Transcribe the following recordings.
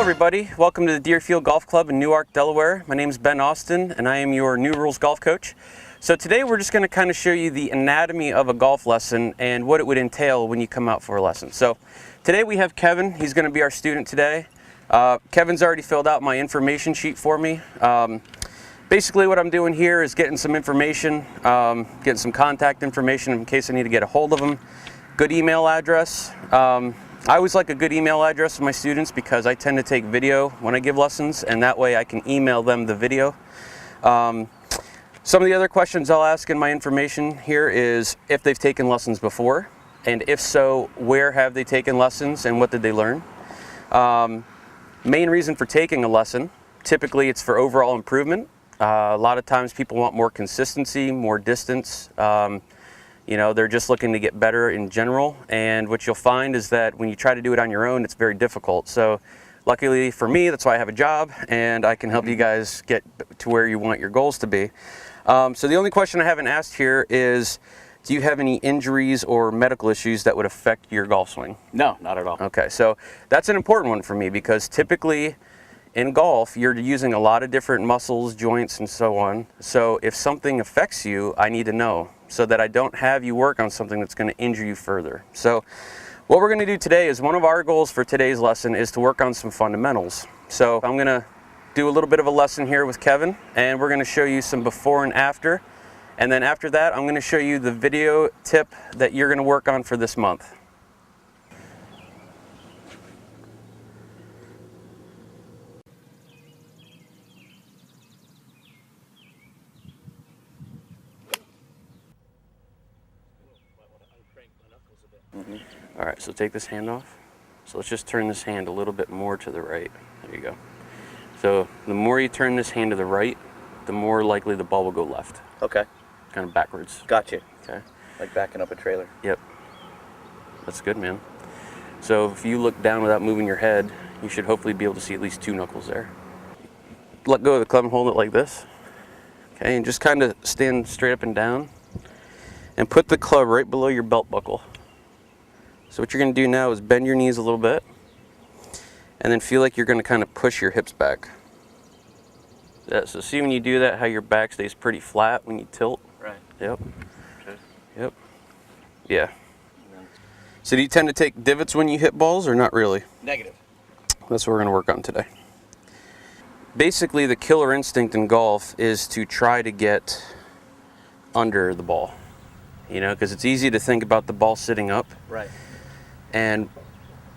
everybody. Welcome to the Deerfield Golf Club in Newark, Delaware. My name is Ben Austin and I am your New Rules golf coach. So today we're just going to kind of show you the anatomy of a golf lesson and what it would entail when you come out for a lesson. So today we have Kevin. He's going to be our student today. Kevin's already filled out my information sheet for me. Basically what I'm doing here is getting some information, getting some contact information in case I need to get a hold of him. Good email address. I always like a good email address for my students because I tend to take video when I give lessons, and that way I can email them the video. Some of the other questions I'll ask in my information here is if they've taken lessons before, and if so, where have they taken lessons and what did they learn? Main reason for taking a lesson, typically it's for overall improvement. A lot of times people want more consistency, more distance. You know, they're just looking to get better in general, and what you'll find is that when you try to do it on your own, it's very difficult. So luckily for me, that's why I have a job, and I can help you guys get to where you want your goals to be. So the only question I haven't asked here is, do you have any injuries or medical issues that would affect your golf swing? No, not at all. Okay, so that's an important one for me because typically in golf, you're using a lot of different muscles, joints, and so on. So if something affects you, I need to know so that I don't have you work on something that's going to injure you further. So what we're going to do today is one of our goals for today's lesson is to work on some fundamentals. So I'm going to do a little bit of a lesson here with Kevin, and we're going to show you some before and after. And then after that, I'm going to show you the video tip that you're going to work on for this month. All right, so take this hand off. So let's just turn this hand a little bit more to the right. There you go. So the more you turn this hand to the right, the more likely the ball will go left. Okay. Kind of backwards. Gotcha. Okay. Like backing up a trailer. Yep. That's good, man. So if you look down without moving your head, you should hopefully be able to see at least two knuckles there. Let go of the club and hold it like this. Okay, and just kind of stand straight up and down. And put the club right below your belt buckle. So what you're going to do now is bend your knees a little bit, and then feel like you're going to kind of push your hips back. Yeah, so see when you do that, how your back stays pretty flat when you tilt? Right. Yep. Okay. Yep. Yeah. So do you tend to take divots when you hit balls, or not really? Negative. That's what we're going to work on today. Basically, the killer instinct in golf is to try to get under the ball. You know, because it's easy to think about the ball sitting up. Right. And,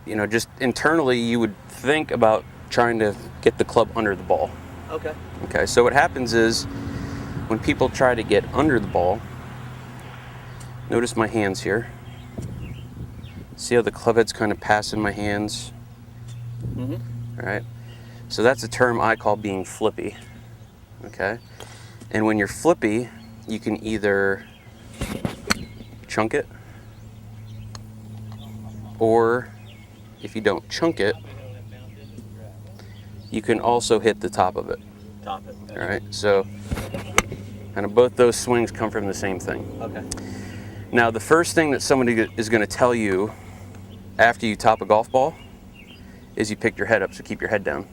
you know, just internally you would think about trying to get the club under the ball. Okay. Okay, so what happens is when people try to get under the ball, notice my hands here. See how the club head's kind of passing my hands? Mm-hmm. All right. So that's a term I call being flippy. Okay. And when you're flippy, you can either chunk it, or if you don't chunk it, you can also hit the top of it. Top it. Okay. All right, so kind of both those swings come from the same thing. Okay. Now the first thing that somebody is going to tell you after you top a golf ball is you pick your head up, so keep your head down.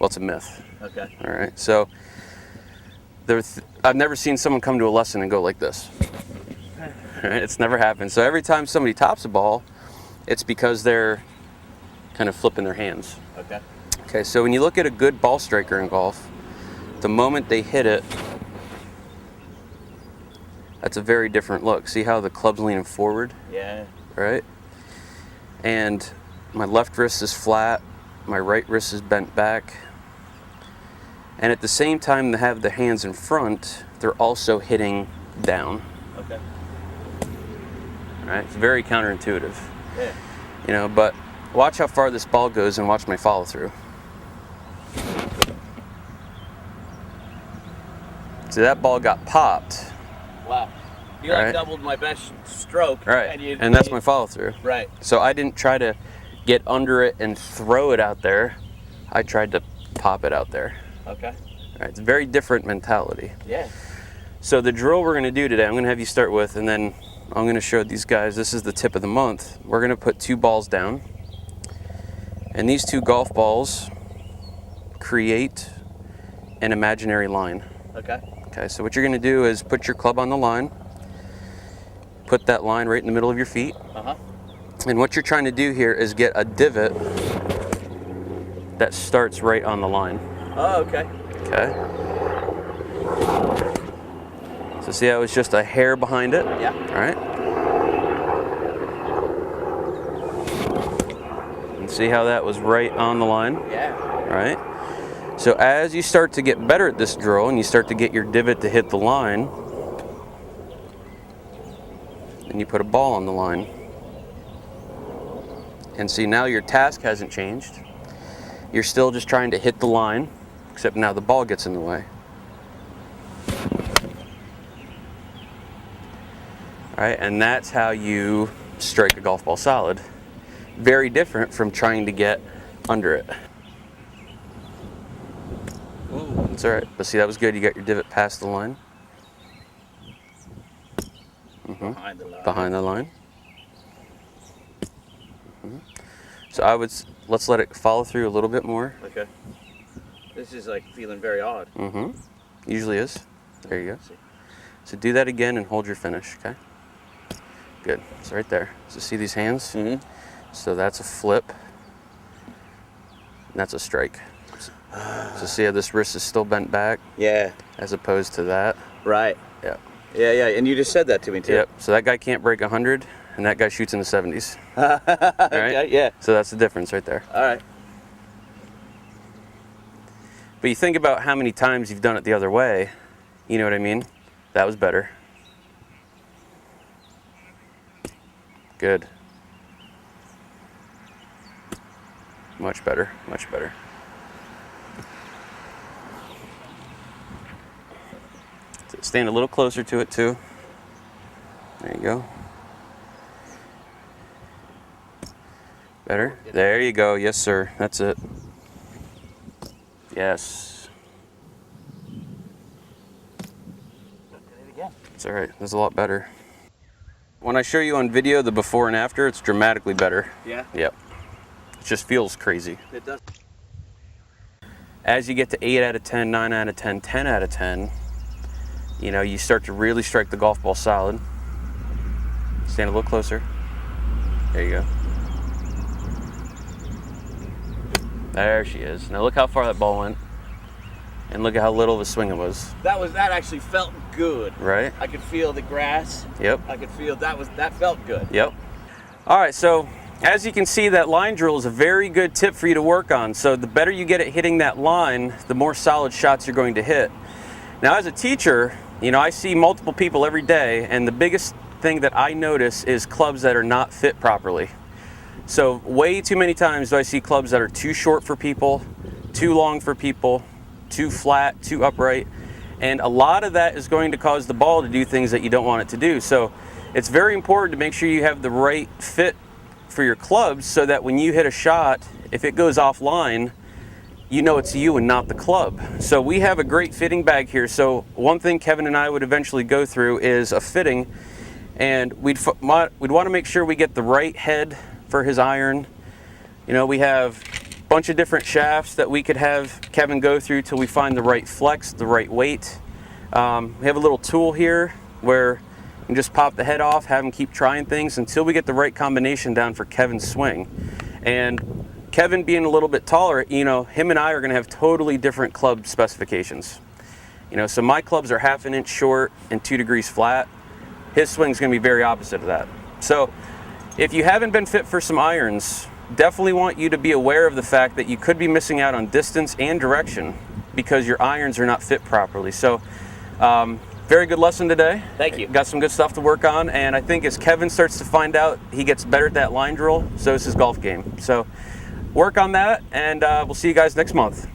Well, it's a myth. Okay. All right, so I've never seen someone come to a lesson and go like this. All right, it's never happened. So every time somebody tops a ball, it's because they're kind of flipping their hands. Okay. Okay, so when you look at a good ball striker in golf, the moment they hit it, that's a very different look. See how the club's leaning forward? Yeah. Right? And my left wrist is flat, my right wrist is bent back. And at the same time they have the hands in front, they're also hitting down. Okay. All right, it's very counterintuitive. Yeah. You know, but watch how far this ball goes and watch my follow through. So that ball got popped. Wow. You Right. like doubled my best stroke. Right. And that's my follow through. Right. So I didn't try to get under it and throw it out there. I tried to pop it out there. Okay. All right, it's a very different mentality. Yeah. So the drill we're going to do today, I'm going to have you start with, and then I'm going to show these guys, this is the tip of the month. We're going to put two balls down, And these two golf balls create an imaginary line. Okay. Okay, so what you're going to do is put your club on the line, put that line right in the middle of your feet, and what you're trying to do here is get a divot that starts right on the line. Oh, okay. Okay. So see how it's just a hair behind it? Yeah. All right. And see how that was right on the line? Yeah. All right. So as you start to get better at this drill and you start to get your divot to hit the line, and you put a ball on the line. And see, now your task hasn't changed. You're still just trying to hit the line, except now the ball gets in the way. All right, and that's how you strike a golf ball solid. Very different from trying to get under it. Ooh. That's all right, but see, that was good. You got your divot past the line. Behind the line. Behind the line. So let's let it follow through a little bit more. Okay. This is like feeling very odd. Usually is. There you go. So do that again and hold your finish, okay? Good. It's right there. So see these hands? So that's a flip. And that's a strike. So see how this wrist is still bent back? Yeah. As opposed to that? Right. Yeah. Yeah, yeah. And you just said that to me too. Yep. So that guy can't break 100, and that guy shoots in the 70s. Okay. Yeah. So that's the difference right there. All right. But you think about how many times you've done it the other way. You know what I mean? That was better. Good. Much better, much better. Stand a little closer to it too. There you go. Better? There you go. Yes, sir. That's it. Yes. It's all right. That's a lot better. When I show you on video the before and after, it's dramatically better. Yeah. Yep. It just feels crazy. It does. As you get to 8 out of 10, 9 out of 10, 10 out of 10, you know, you start to really strike the golf ball solid. Stand a little closer. There you go. There she is. Now look how far that ball went. And look at how little of a swing it was. That actually felt good. Right? I could feel the grass. Yep. I could feel that felt good. Yep. All right, so as you can see, that line drill is a very good tip for you to work on. So the better you get at hitting that line, the more solid shots you're going to hit. Now as a teacher, you know, I see multiple people every day, and the biggest thing that I notice is clubs that are not fit properly. So way too many times do I see clubs that are too short for people, too long for people, too flat, too upright, and a lot of that is going to cause the ball to do things that you don't want it to do. So it's very important to make sure you have the right fit for your clubs so that when you hit a shot, if it goes offline, you know it's you and not the club. So we have a great fitting bag here. So one thing Kevin and I would eventually go through is a fitting, and we'd want to make sure we get the right head for his iron. You know, we have a bunch of different shafts that we could have Kevin go through till we find the right flex, the right weight. We have a little tool here where you can just pop the head off, have him keep trying things until we get the right combination down for Kevin's swing. And Kevin being a little bit taller, you know, him and I are going to have totally different club specifications. You know, so my clubs are 1/2 inch short and 2 degrees flat. His swing's going to be very opposite of that. So if you haven't been fit for some irons, definitely want you to be aware of the fact that you could be missing out on distance and direction because your irons are not fit properly. So very good lesson today. Thank you. Got some good stuff to work on, and I think as Kevin starts to find out he gets better at that line drill, so is his golf game. So work on that, and we'll see you guys next month.